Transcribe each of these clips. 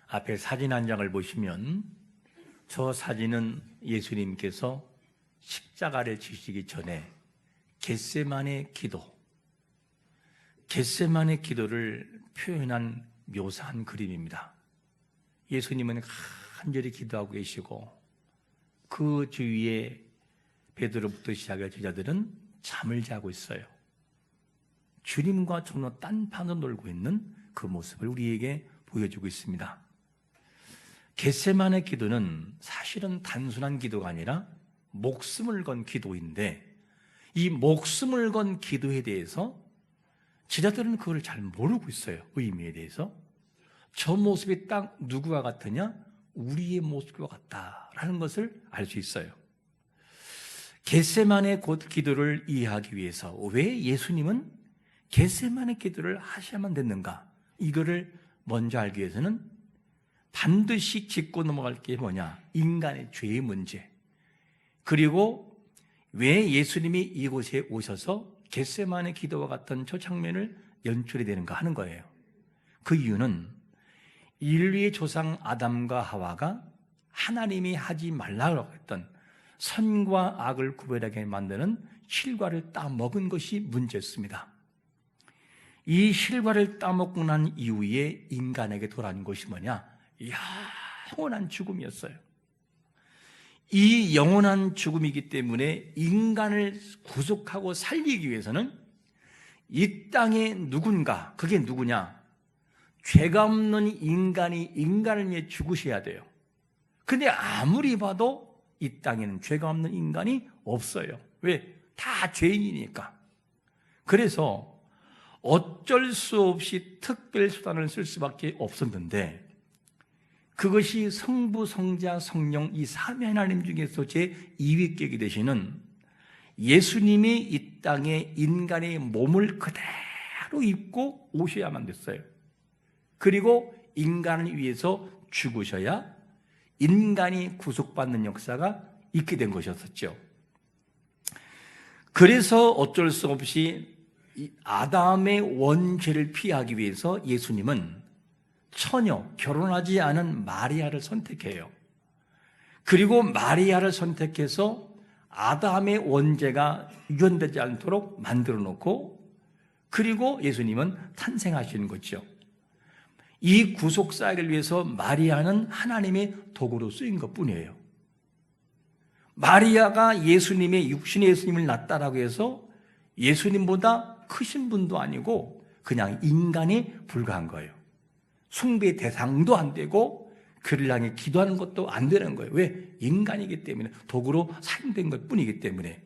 앞에 사진 한 장을 보시면 저 사진은 예수님께서 십자가를 지시기 전에 겟세마네 기도를 표현한 묘사한 그림입니다. 예수님은 간절히 기도하고 계시고 그 주위에 베드로부터 시작해 제자들은 잠을 자고 있어요. 주님과 전혀 딴판으로 놀고 있는 그 모습을 우리에게 보여주고 있습니다. 겟세마네 기도는 사실은 단순한 기도가 아니라 목숨을 건 기도인데, 이 목숨을 건 기도에 대해서 제자들은 그걸 잘 모르고 있어요. 의미에 대해서. 저 모습이 딱 누구와 같으냐? 우리의 모습과 같다라는 것을 알 수 있어요. 겟세마네 기도를 이해하기 위해서 왜 예수님은 겟세마네 기도를 하셔야만 됐는가? 이거를 먼저 알기 위해서는 반드시 짚고 넘어갈 게 뭐냐? 인간의 죄의 문제. 그리고 왜 예수님이 이곳에 오셔서 겟세마네 기도와 같은 저 장면을 연출이 되는가 하는 거예요. 그 이유는 인류의 조상 아담과 하와가 하나님이 하지 말라고 했던 선과 악을 구별하게 만드는 실과를 따먹은 것이 문제였습니다. 이 실과를 따먹고 난 이후에 인간에게 돌아온 것이 뭐냐? 영원한 죽음이었어요. 이 영원한 죽음이기 때문에 인간을 구속하고 살리기 위해서는 이 땅에 누군가, 그게 누구냐? 죄가 없는 인간이 인간을 위해 죽으셔야 돼요. 근데 아무리 봐도 이 땅에는 죄가 없는 인간이 없어요. 왜? 다 죄인이니까. 그래서 어쩔 수 없이 특별 수단을 쓸 수밖에 없었는데, 그것이 성부, 성자, 성령 이 삼위 하나님 중에서 제2위격이 되시는 예수님이 이 땅에 인간의 몸을 그대로 입고 오셔야만 됐어요. 그리고 인간을 위해서 죽으셔야 인간이 구속받는 역사가 있게 된 것이었었죠. 그래서 어쩔 수 없이 아담의 원죄를 피하기 위해서 예수님은 처녀, 결혼하지 않은 마리아를 선택해요. 그리고 마리아를 선택해서 아담의 원죄가 유전되지 않도록 만들어 놓고, 그리고 예수님은 탄생하시는 거죠. 이 구속 사역을 위해서 마리아는 하나님의 도구로 쓰인 것뿐이에요. 마리아가 예수님의 육신의 예수님을 낳았다라고 해서 예수님보다 크신 분도 아니고 그냥 인간에 불과한 거예요. 숭배 대상도 안 되고 그를 향해 기도하는 것도 안 되는 거예요. 왜? 인간이기 때문에, 도구로 사용된 것뿐이기 때문에.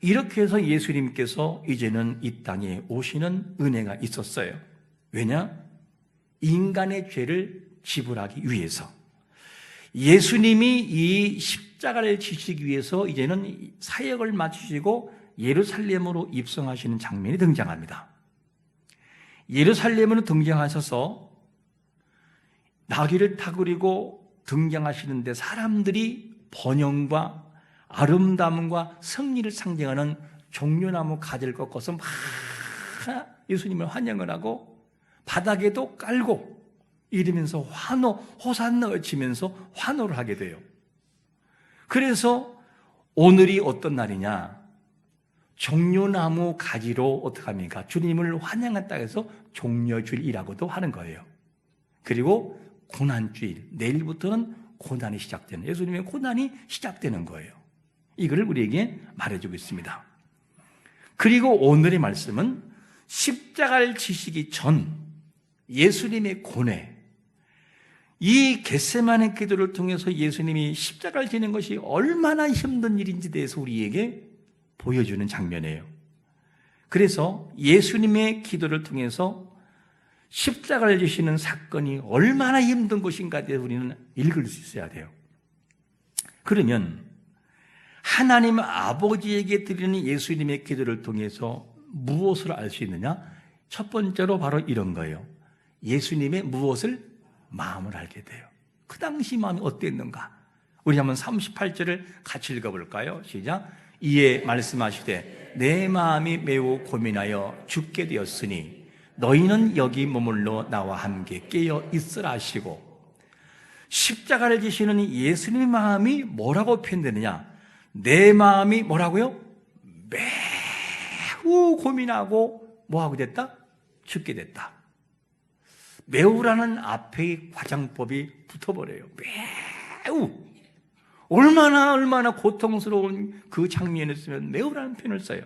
이렇게 해서 예수님께서 이제는 이 땅에 오시는 은혜가 있었어요. 왜냐? 인간의 죄를 지불하기 위해서. 예수님이 이 십자가를 지시기 위해서 이제는 사역을 마치시고 예루살렘으로 입성하시는 장면이 등장합니다. 예루살렘으로 등장하셔서 나귀를 타고 등장하시는데 사람들이 번영과 아름다움과 승리를 상징하는 종려나무 가지를 꺾어서 막 예수님을 환영을 하고 바닥에도 깔고 이러면서 호산나 외치면서 환호를 하게 돼요. 그래서 오늘이 어떤 날이냐? 종려나무 가지로 어떻게 합니까? 주님을 환영했다 해서 종려주일이라고도 하는 거예요. 그리고 고난주일, 내일부터는 고난이 시작되는, 예수님의 고난이 시작되는 거예요. 이걸 우리에게 말해주고 있습니다. 그리고 오늘의 말씀은 십자가를 지시기 전 예수님의 고뇌, 이 겟세마네 기도를 통해서 예수님이 십자가를 지는 것이 얼마나 힘든 일인지 대해서 우리에게 보여주는 장면이에요. 그래서 예수님의 기도를 통해서 십자가를 지시는 사건이 얼마나 힘든 것인가에 대해서 우리는 읽을 수 있어야 돼요. 그러면 하나님 아버지에게 드리는 예수님의 기도를 통해서 무엇을 알 수 있느냐? 첫 번째로 바로 이런 거예요. 예수님의 무엇을? 마음을 알게 돼요. 그 당시 마음이 어땠는가? 우리 한번 38절을 같이 읽어볼까요? 시작. 이에 말씀하시되 내 마음이 매우 고민하여 죽게 되었으니 너희는 여기 머물러 나와 함께 깨어 있으라 하시고, 십자가를 지시는 예수님의 마음이 뭐라고 표현되느냐? 내 마음이 뭐라고요? 매우 고민하고 뭐하고 됐다? 죽게 됐다. 매우라는 앞에 과장법이 붙어버려요. 매우. 얼마나 고통스러운 그 장면이었으면 매우라는 표현을 써요.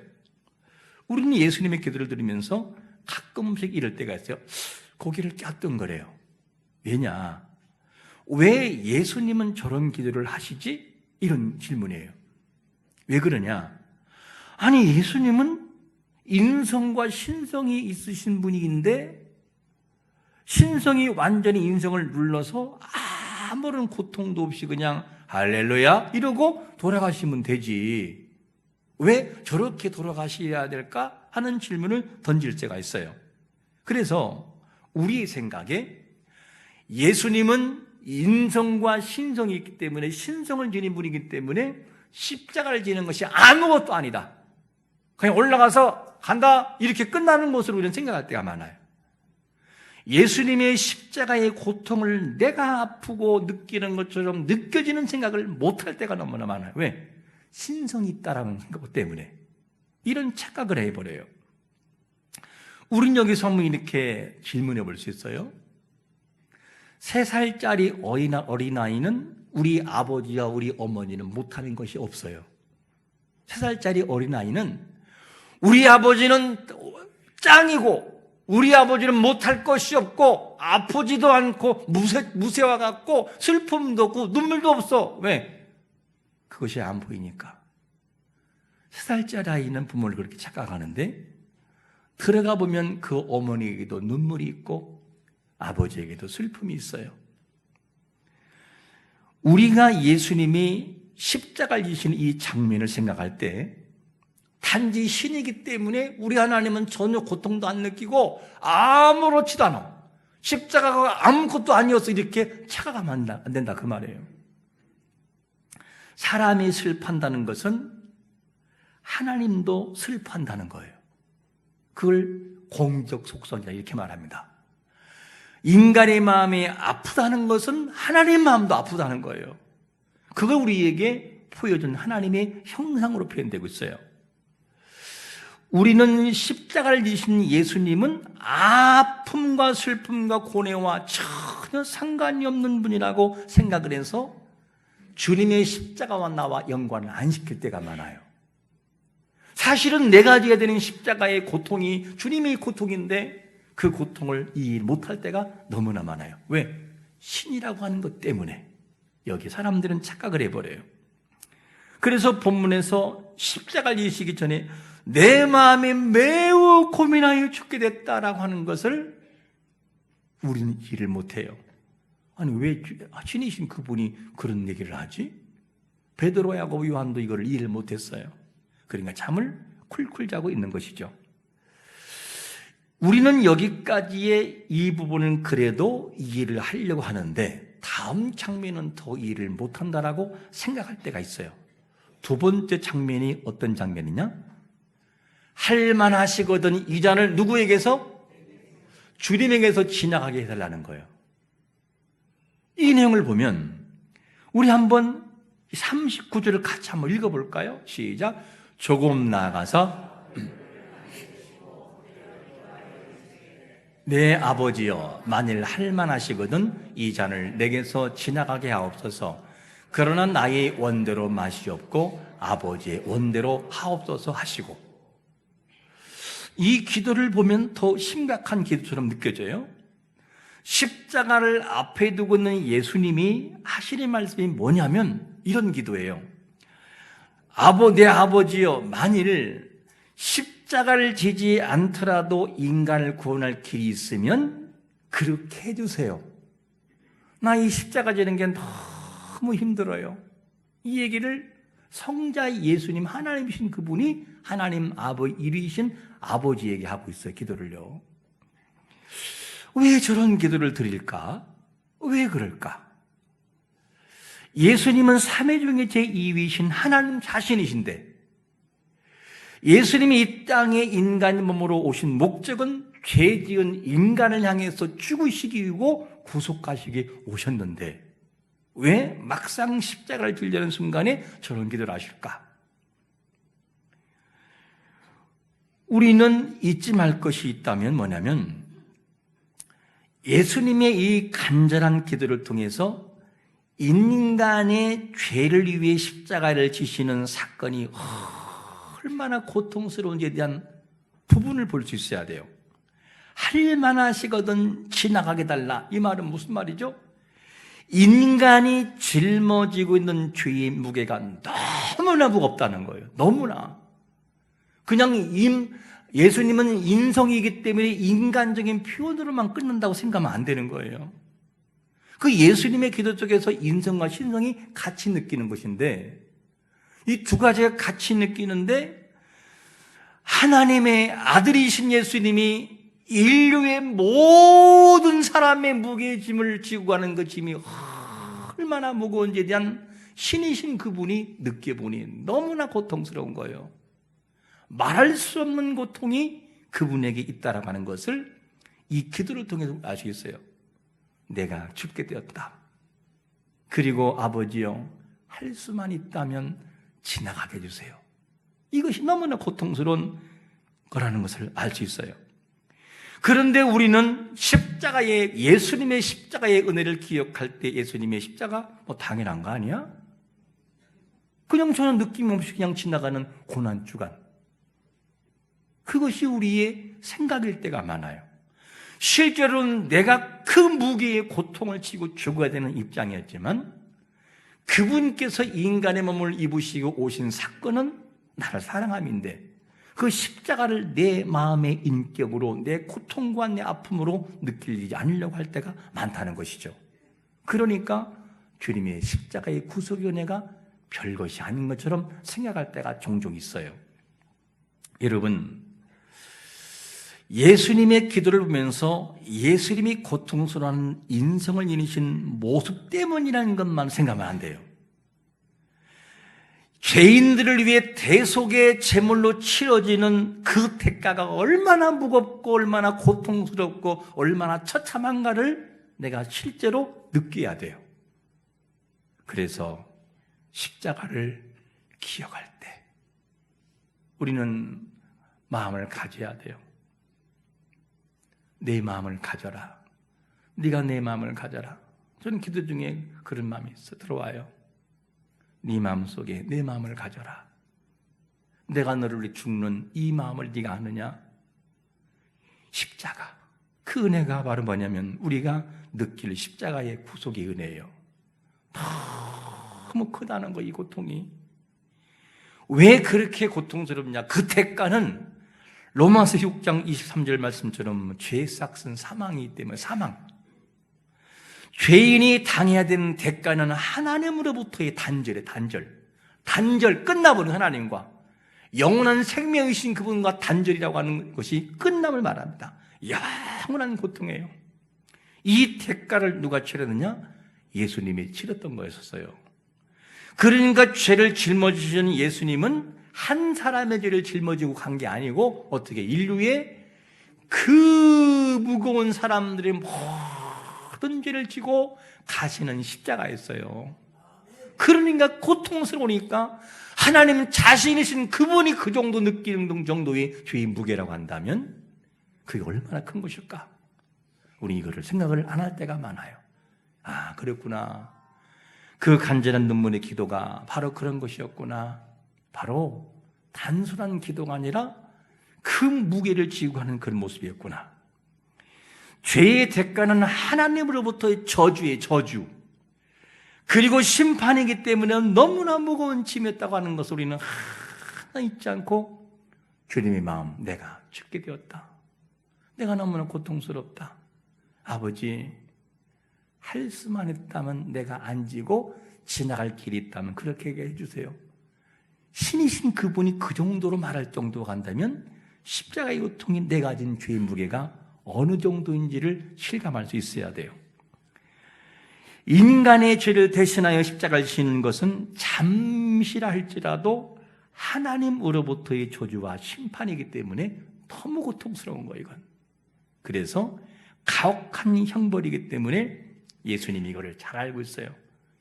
우리는 예수님의 기도를 들으면서 가끔씩 이럴 때가 있어요. 고개를 꼈던 거래요. 왜냐? 왜 예수님은 저런 기도를 하시지? 이런 질문이에요. 왜 그러냐? 아니, 예수님은 인성과 신성이 있으신 분인데 신성이 완전히 인성을 눌러서 아무런 고통도 없이 그냥 할렐루야 이러고 돌아가시면 되지. 왜 저렇게 돌아가셔야 될까 하는 질문을 던질 때가 있어요. 그래서 우리의 생각에 예수님은 인성과 신성이 있기 때문에, 신성을 지닌 분이기 때문에 십자가를 지는 것이 아무것도 아니다, 그냥 올라가서 간다 이렇게 끝나는 것으로 우리는 생각할 때가 많아요. 예수님의 십자가의 고통을 내가 아프고 느끼는 것처럼 느껴지는 생각을 못할 때가 너무나 많아요. 왜? 신성이 있다라는 것 때문에 이런 착각을 해버려요. 우린 여기서 한번 이렇게 질문해 볼 수 있어요. 3살짜리 어린아이는 우리 아버지와 우리 어머니는 못하는 것이 없어요. 3살짜리 어린아이는 우리 아버지는 짱이고 우리 아버지는 못할 것이 없고 아프지도 않고 무쇠와 같고 슬픔도 없고 눈물도 없어. 왜? 그것이 안 보이니까. 3살짜리 아이는 부모를 그렇게 착각하는데 들어가 보면 그 어머니에게도 눈물이 있고 아버지에게도 슬픔이 있어요. 우리가 예수님이 십자가를 지시는 이 장면을 생각할 때 단지 신이기 때문에 우리 하나님은 전혀 고통도 안 느끼고 아무렇지도 않아, 십자가가 아무것도 아니어서 이렇게 착각하면 안 된다 그 말이에요. 사람이 슬퍼한다는 것은 하나님도 슬퍼한다는 거예요. 그걸 공적 속성이다 이렇게 말합니다. 인간의 마음이 아프다는 것은 하나님의 마음도 아프다는 거예요. 그걸 우리에게 보여준 하나님의 형상으로 표현되고 있어요. 우리는 십자가를 지신 예수님은 아픔과 슬픔과 고뇌와 전혀 상관이 없는 분이라고 생각을 해서 주님의 십자가와 나와 연관을 안 시킬 때가 많아요. 사실은 내가 져야 되는 십자가의 고통이 주님의 고통인데 그 고통을 이해 못할 때가 너무나 많아요. 왜? 신이라고 하는 것 때문에. 여기 사람들은 착각을 해버려요. 그래서 본문에서 십자가를 지시기 전에 내 마음이 매우 고민하여 죽게 됐다라고 하는 것을 우리는 이해를 못해요. 아니, 왜 신이신 그분이 그런 얘기를 하지? 베드로, 야고보, 요한도 이걸 이해를 못했어요. 그러니까 잠을 쿨쿨 자고 있는 것이죠. 우리는 여기까지의 이 부분은 그래도 이해를 하려고 하는데 다음 장면은 더 이해를 못한다라고 생각할 때가 있어요. 두 번째 장면이 어떤 장면이냐? 할만하시거든 이 잔을 누구에게서? 주님에게서 지나가게 해달라는 거예요. 이 내용을 보면 우리 한번 39절을 같이 한번 읽어볼까요? 시작. 조금 나아가서 내 아버지여, 만일 할만하시거든 이 잔을 내게서 지나가게 하옵소서. 그러나 나의 원대로 마시옵고 아버지의 원대로 하옵소서 하시고, 이 기도를 보면 더 심각한 기도처럼 느껴져요. 십자가를 앞에 두고 있는 예수님이 하시는 말씀이 뭐냐면 이런 기도예요. 내 아버지여, 만일 십자가를 지지 않더라도 인간을 구원할 길이 있으면 그렇게 해주세요. 나 이 십자가 지는 게 너무 힘들어요. 이 얘기를 성자 예수님, 하나님이신 그분이 하나님 아버지, 이리신 아버지에게 하고 있어요. 기도를요. 왜 저런 기도를 드릴까? 왜 그럴까? 예수님은 삼위 중에 제2위신 하나님 자신이신데 예수님이 이 땅에 인간 몸으로 오신 목적은 죄 지은 인간을 향해서 죽으시기고 구속하시기 오셨는데 왜 막상 십자가를 지려는 순간에 저런 기도를 하실까? 우리는 잊지 말 것이 있다면 뭐냐면 예수님의 이 간절한 기도를 통해서 인간의 죄를 위해 십자가를 지시는 사건이 얼마나 고통스러운지에 대한 부분을 볼 수 있어야 돼요. 할만 하시거든 지나가게 달라. 이 말은 무슨 말이죠? 인간이 짊어지고 있는 죄의 무게가 너무나 무겁다는 거예요. 너무나. 그냥 예수님은 인성이기 때문에 인간적인 표현으로만 끝난다고 생각하면 안 되는 거예요. 그 예수님의 기도 속에서 인성과 신성이 같이 느끼는 것인데 이 두 가지가 같이 느끼는데 하나님의 아들이신 예수님이 인류의 모든 사람의 무게의 짐을 지고 가는 그 짐이 얼마나 무거운지에 대한 신이신 그분이 느껴보니 너무나 고통스러운 거예요. 말할 수 없는 고통이 그분에게 있다라고 하는 것을 이 기도를 통해서 알 수 있어요. 내가 죽게 되었다. 그리고 아버지여 할 수만 있다면 지나가게 해주세요. 이것이 너무나 고통스러운 거라는 것을 알 수 있어요. 그런데 우리는 예수님의 십자가의 은혜를 기억할 때 예수님의 십자가 당연한 거 아니야? 그냥 저는 느낌 없이 그냥 지나가는 고난주간. 그것이 우리의 생각일 때가 많아요. 실제로는 내가 그 무게의 고통을 지고 죽어야 되는 입장이었지만 그분께서 인간의 몸을 입으시고 오신 사건은 나를 사랑함인데 그 십자가를 내 마음의 인격으로 내 고통과 내 아픔으로 느끼지 않으려고 할 때가 많다는 것이죠. 그러니까 주님의 십자가의 구속의 은혜가 별것이 아닌 것처럼 생각할 때가 종종 있어요. 여러분, 예수님의 기도를 보면서 예수님이 고통스러운 인성을 지니신 모습 때문이라는 것만 생각하면 안 돼요. 죄인들을 위해 대속의 제물로 치러지는 그 대가가 얼마나 무겁고 얼마나 고통스럽고 얼마나 처참한가를 내가 실제로 느껴야 돼요. 그래서 십자가를 기억할 때 우리는 마음을 가져야 돼요. 내 마음을 가져라. 네가 내 마음을 가져라. 저는 기도 중에 그런 마음이 들어와요. 네 마음 속에 내 마음을 가져라. 내가 너를 위해 죽는 이 마음을 네가 아느냐? 십자가. 그 은혜가 바로 뭐냐면 우리가 느낄 십자가의 구속의 은혜예요. 너무 크다는 거, 이 고통이. 왜 그렇게 고통스럽냐? 그 대가는 로마서 6장 23절 말씀처럼 죄의 삭은 사망이기 때문에 사망. 죄인이 당해야 되는 대가는 하나님으로부터의 단절이에요. 단절, 끝나버린 하나님과 영원한 생명이신 그분과 단절이라고 하는 것이 끝남을 말합니다. 영원한 고통이에요. 이 대가를 누가 치렀느냐? 예수님이 치렀던 거였었어요. 그러니까 죄를 짊어지신 예수님은 한 사람의 죄를 짊어지고 간 게 아니고 어떻게 인류의 그 무거운 사람들의 모든 죄를 지고 가시는 십자가였어요. 그러니까 고통스러우니까 하나님 자신이신 그분이 그 정도 느끼는 정도의 죄의 무게라고 한다면 그게 얼마나 큰 것일까? 우리 이거를 생각을 안 할 때가 많아요. 아, 그랬구나. 그 간절한 눈물의 기도가 바로 그런 것이었구나. 바로 단순한 기도가 아니라 그 무게를 지고 가는 그런 모습이었구나. 죄의 대가는 하나님으로부터의 저주의 저주, 그리고 심판이기 때문에 너무나 무거운 짐이었다고 하는 것을 우리는 하나 잊지 않고 주님의 마음, 내가 죽게 되었다. 내가 너무나 고통스럽다. 아버지, 할 수만 있다면 내가 안 지고 지나갈 길이 있다면 그렇게 얘기해 주세요. 신이신 그분이 그 정도로 말할 정도가 간다면 십자가의 고통이 내가 진 죄의 무게가 어느 정도인지를 실감할 수 있어야 돼요. 인간의 죄를 대신하여 십자가를 지는 것은 잠시라 할지라도 하나님으로부터의 저주와 심판이기 때문에 너무 고통스러운 거예요. 이건 그래서 가혹한 형벌이기 때문에 예수님이 이거를 잘 알고 있어요.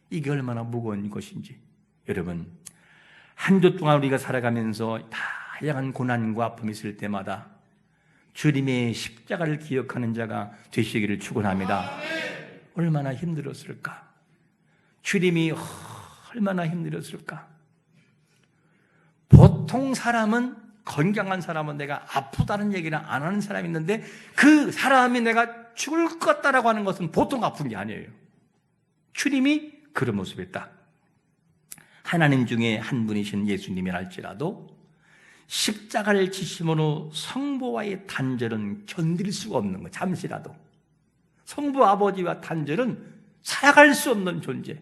이게 얼마나 무거운 것인지. 여러분, 한 주 동안 우리가 살아가면서 다양한 고난과 아픔이 있을 때마다 주님의 십자가를 기억하는 자가 되시기를 축원합니다. 얼마나 힘들었을까? 주님이 얼마나 힘들었을까? 보통 사람은, 건강한 사람은 내가 아프다는 얘기를 안 하는 사람이 있는데 그 사람이 내가 죽을 것 같다라고 하는 것은 보통 아픈 게 아니에요. 주님이 그런 모습이었다. 하나님 중에 한 분이신 예수님이랄지라도 십자가를 지심으로 성부와의 단절은 견딜 수가 없는 거. 잠시라도 성부 아버지와 단절은 살아갈 수 없는 존재.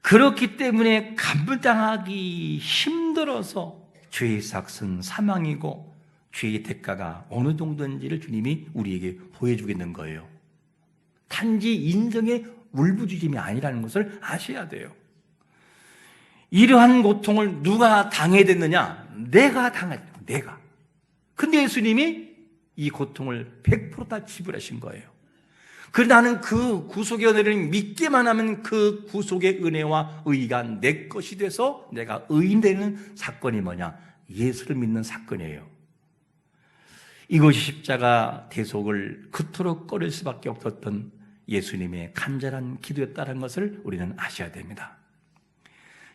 그렇기 때문에 감당하기 힘들어서 죄의 삭은 사망이고 죄의 대가가 어느 정도인지를 주님이 우리에게 보여주겠는 거예요. 단지 인생의 울부짖음이 아니라는 것을 아셔야 돼요. 이러한 고통을 누가 당해야 됐느냐? 내가 당했다. 내가. 근데 예수님이 이 고통을 100% 다 지불하신 거예요. 그래서 나는 그 구속의 은혜를 믿기만 하면 그 구속의 은혜와 의가 내 것이 돼서 내가 의인 되는 사건이 뭐냐? 예수를 믿는 사건이에요. 이것이 십자가 대속을 그토록 꺼릴 수밖에 없었던 예수님의 간절한 기도였다는 것을 우리는 아셔야 됩니다.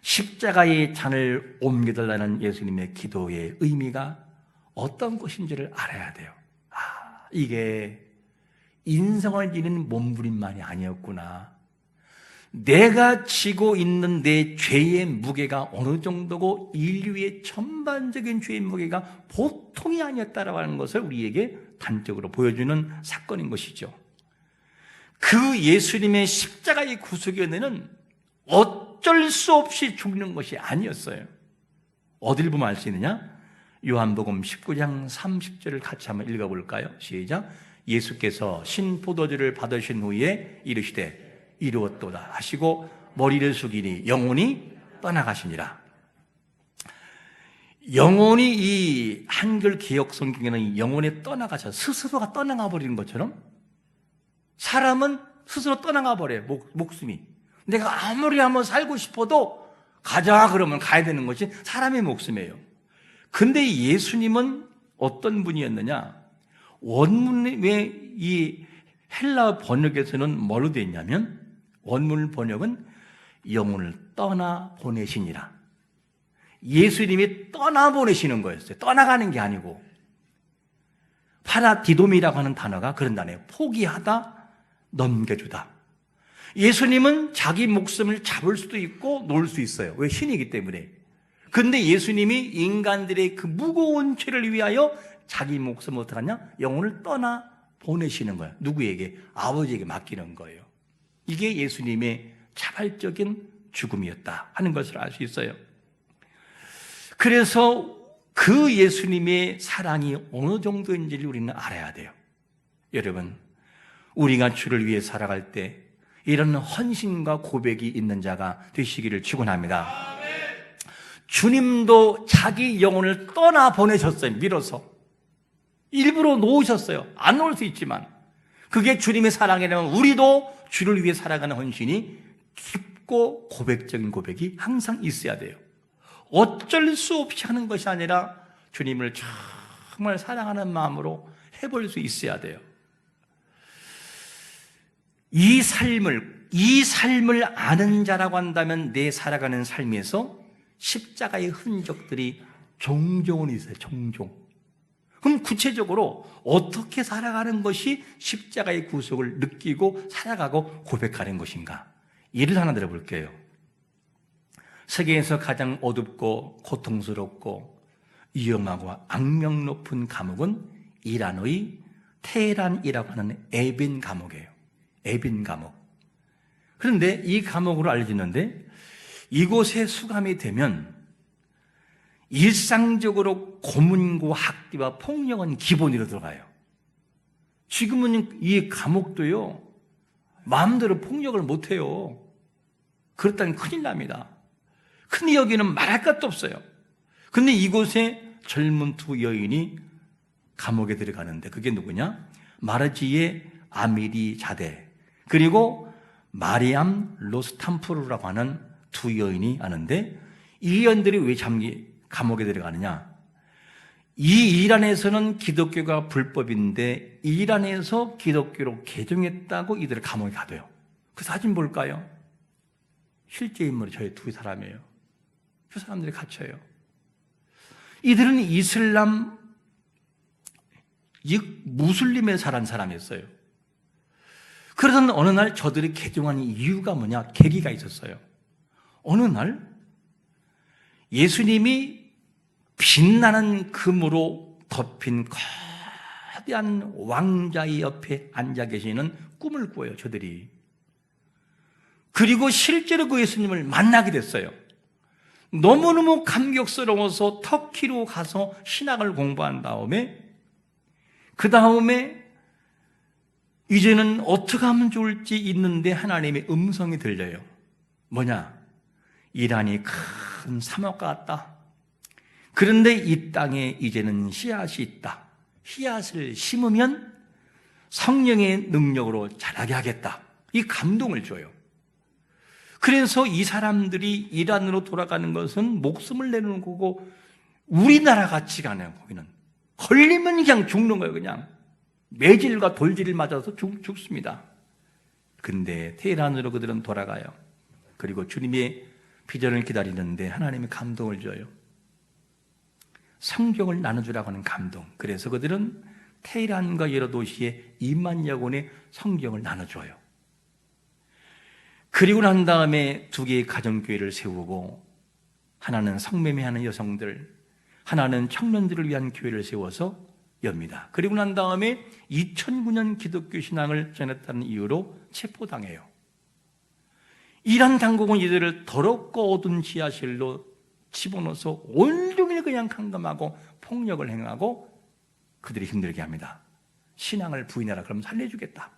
십자가의 잔을 옮겨달라는 예수님의 기도의 의미가 어떤 것인지를 알아야 돼요. 이게 인성을 지닌 몸부림만이 아니었구나. 내가 지고 있는 내 죄의 무게가 어느 정도고 인류의 전반적인 죄의 무게가 보통이 아니었다라고 하는 것을 우리에게 단적으로 보여주는 사건인 것이죠. 그 예수님의 십자가의 구속의 은혜는 어쩔 수 없이 죽는 것이 아니었어요. 어딜 보면 알 수 있느냐? 요한복음 19장 30절을 같이 한번 읽어볼까요? 시작. 예수께서 신포도주를 받으신 후에 이르시되 이루었도다 하시고 머리를 숙이니 영혼이 떠나가시니라. 영혼이 이 한글 기억 성경에는 영혼이 떠나가서 스스로가 떠나가 버리는 것처럼 사람은 스스로 떠나가 버려요. 목숨이. 내가 아무리 한번 살고 싶어도 가자 그러면 가야 되는 것이 사람의 목숨이에요. 근데 예수님은 어떤 분이었느냐? 원문의 이 헬라 번역에서는 뭐로 되어 있냐면 원문 번역은 영혼을 떠나 보내시니라. 예수님이 떠나 보내시는 거였어요. 떠나가는 게 아니고. 파라디돔이라고 하는 단어가 그런 단어예요. 포기하다, 넘겨주다. 예수님은 자기 목숨을 잡을 수도 있고 놓을 수 있어요. 왜? 신이기 때문에. 근데 예수님이 인간들의 그 무거운 죄를 위하여 자기 목숨을 어떻게 하냐? 영혼을 떠나 보내시는 거예요. 누구에게? 아버지에게 맡기는 거예요. 이게 예수님의 자발적인 죽음이었다 하는 것을 알 수 있어요. 그래서 그 예수님의 사랑이 어느 정도인지를 우리는 알아야 돼요. 여러분, 우리가 주를 위해 살아갈 때 이런 헌신과 고백이 있는 자가 되시기를 축원합니다. 주님도 자기 영혼을 떠나 보내셨어요. 밀어서. 일부러 놓으셨어요. 안 놓을 수 있지만 그게 주님의 사랑이라면 우리도 주를 위해 살아가는 헌신이 깊고 고백적인 고백이 항상 있어야 돼요. 어쩔 수 없이 하는 것이 아니라 주님을 정말 사랑하는 마음으로 해볼 수 있어야 돼요. 이 삶을 아는 자라고 한다면 내 살아가는 삶에서 십자가의 흔적들이 종종은 있어요. 종종. 그럼 구체적으로 어떻게 살아가는 것이 십자가의 구속을 느끼고 살아가고 고백하는 것인가? 예를 하나 들어볼게요. 세계에서 가장 어둡고 고통스럽고 위험하고 악명 높은 감옥은 이란의 테헤란이라고 하는 에빈 감옥이에요. 에빈 감옥. 그런데 이 감옥으로 알려지는데 이곳에 수감이 되면 일상적으로 고문과 학대와 폭력은 기본으로 들어가요. 지금은 이 감옥도요, 마음대로 폭력을 못해요. 그렇다면 큰일 납니다. 근데 여기는 말할 것도 없어요. 근데 이곳에 젊은 두 여인이 감옥에 들어가는데 그게 누구냐? 마르지의 아미리 자대 그리고 마리암 로스탐프루라고 하는 두 여인이 아는데 이 여인들이 왜 감옥에 들어가느냐? 이 이란에서는 기독교가 불법인데 이란에서 기독교로 개종했다고 이들을 감옥에 가둬요. 그 사진 볼까요? 실제 인물이 저희 두 사람이에요. 그 사람들이 갇혀요. 이들은 이슬람 무슬림에 살은 사람이었어요. 그러던 어느 날 저들이 개종한 이유가 뭐냐? 계기가 있었어요. 어느 날 예수님이 빛나는 금으로 덮인 거대한 왕자의 옆에 앉아 계시는 꿈을 꾸어요, 저들이. 그리고 실제로 그 예수님을 만나게 됐어요. 너무너무 감격스러워서 터키로 가서 신학을 공부한 다음에 그 다음에 이제는 어떻게 하면 좋을지 있는데 하나님의 음성이 들려요. 뭐냐? 이란이 큰 사막과 같다. 그런데 이 땅에 이제는 씨앗이 있다. 씨앗을 심으면 성령의 능력으로 자라게 하겠다. 이 감동을 줘요. 그래서 이 사람들이 이란으로 돌아가는 것은 목숨을 내놓는 거고 우리나라 같지가 않아요. 거기는 걸리면 그냥 죽는 거예요. 그냥 매질과 돌질을 맞아서 죽습니다. 근데 테헤란으로 그들은 돌아가요. 그리고 주님의 비전을 기다리는데 하나님이 감동을 줘요. 성경을 나눠주라고 하는 감동. 그래서 그들은 테헤란과 여러 도시에 2만여 권의 성경을 나눠줘요. 그리고 난 다음에 두 개의 가정교회를 세우고 하나는 성매매하는 여성들, 하나는 청년들을 위한 교회를 세워서 엽니다. 그리고 난 다음에 2009년 기독교 신앙을 전했다는 이유로 체포당해요. 이란 당국은 이들을 더럽고 어두운 지하실로 집어넣어서 온종일 그냥 감금하고 폭력을 행하고 그들이 힘들게 합니다. 신앙을 부인하라 그러면 살려주겠다.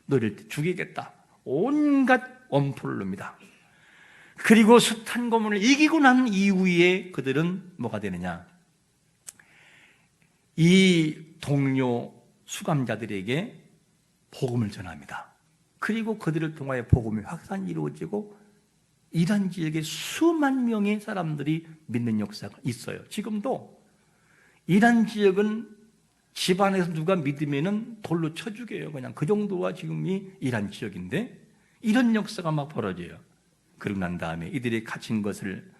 너를 죽이겠다. 온갖 엄포를 놉니다. 그리고 숱한 고문을 이기고 난 이후에 그들은 뭐가 되느냐? 이 동료 수감자들에게 복음을 전합니다. 그리고 그들을 통하여 복음의 확산이 이루어지고 이란 지역에 수만 명의 사람들이 믿는 역사가 있어요. 지금도 이란 지역은 집안에서 누가 믿으면은 돌로 쳐 죽여요. 그냥 그 정도가 지금이 이란 지역인데 이런 역사가 막 벌어져요. 그러고 난 다음에 이들이 갇힌 것을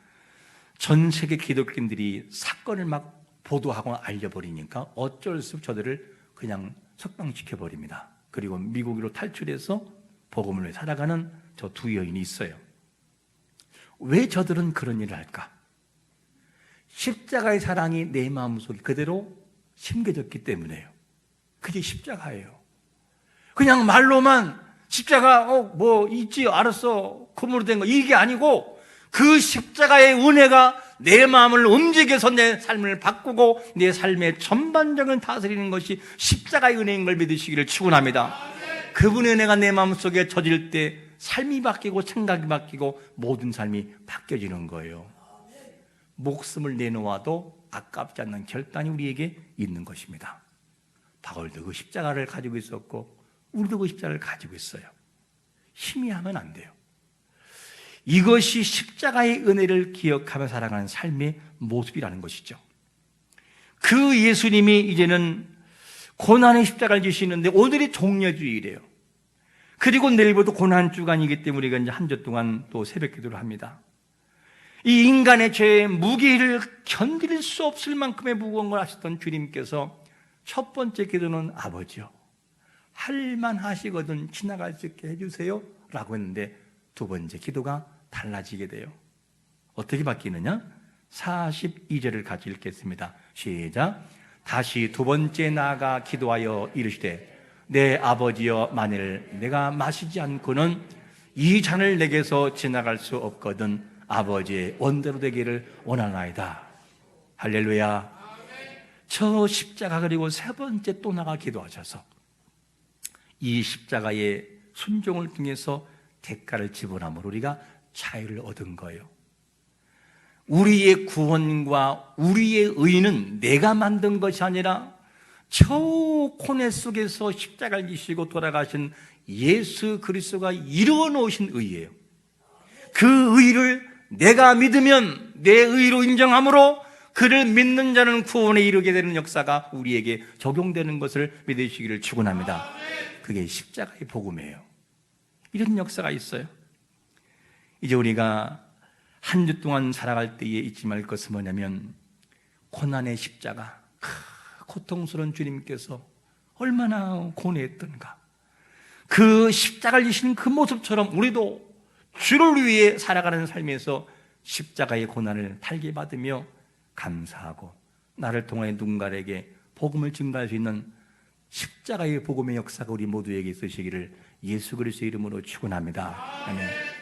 전 세계 기독교인들이 사건을 막 보도하고 알려버리니까 어쩔 수 없이 저들을 그냥 석방시켜버립니다. 그리고 미국으로 탈출해서 복음을 위해 살아가는 저 두 여인이 있어요. 왜 저들은 그런 일을 할까? 십자가의 사랑이 내 마음속에 그대로 심겨졌기 때문에요. 그게 십자가예요. 그냥 말로만 십자가 뭐 있지 알았어 금으로 된 거 이게 아니고 그 십자가의 은혜가 내 마음을 움직여서 내 삶을 바꾸고 내 삶의 전반적인 다스리는 것이 십자가의 은혜인 걸 믿으시기를 축원합니다. 그분의 은혜가 내 마음속에 젖을 때 삶이 바뀌고 생각이 바뀌고 모든 삶이 바뀌어지는 거예요. 목숨을 내놓아도 아깝지 않는 결단이 우리에게 있는 것입니다. 바울도 그 십자가를 가지고 있었고 우리도 그 십자가를 가지고 있어요. 희미하면 안 돼요. 이것이 십자가의 은혜를 기억하며 살아가는 삶의 모습이라는 것이죠. 그 예수님이 이제는 고난의 십자가를 지시는데 오늘이 종려주일이에요. 그리고 내일부터 고난주간이기 때문에 우리가 이제 한 주 동안 또 새벽 기도를 합니다. 이 인간의 죄의 무게를 견딜 수 없을 만큼의 무거운 걸 하셨던 주님께서 첫 번째 기도는 아버지요, 할만하시거든 지나갈 수 있게 해주세요 라고 했는데 두 번째 기도가 달라지게 돼요. 어떻게 바뀌느냐? 42절을 같이 읽겠습니다. 시작. 다시 두 번째 나아가 기도하여 이르시되 내 아버지여, 만일 내가 마시지 않고는 이 잔을 내게서 지나갈 수 없거든 아버지의 원대로 되기를 원하나이다. 할렐루야. 저 십자가 그리고 세 번째 또 나가 기도하셔서 이 십자가의 순종을 통해서 대가를 지불함으로 우리가 자유를 얻은 거예요. 우리의 구원과 우리의 의는 내가 만든 것이 아니라 저 고뇌 속에서 십자가를 지시고 돌아가신 예수 그리스도가 이루어 놓으신 의예요. 그 의를 내가 믿으면 내 의로 인정함으로 그를 믿는 자는 구원에 이르게 되는 역사가 우리에게 적용되는 것을 믿으시기를 축원합니다. 그게 십자가의 복음이에요. 이런 역사가 있어요. 이제 우리가 한 주 동안 살아갈 때에 잊지 말 것은 뭐냐면 고난의 십자가, 고통스러운 주님께서 얼마나 고뇌했던가. 그 십자가를 지시는 그 모습처럼 우리도 주를 위해 살아가는 삶에서 십자가의 고난을 달게 받으며 감사하고 나를 통해 누군가에게 복음을 증가할 수 있는 십자가의 복음의 역사가 우리 모두에게 있으시기를 예수 그리스도의 이름으로 축원합니다. 아멘.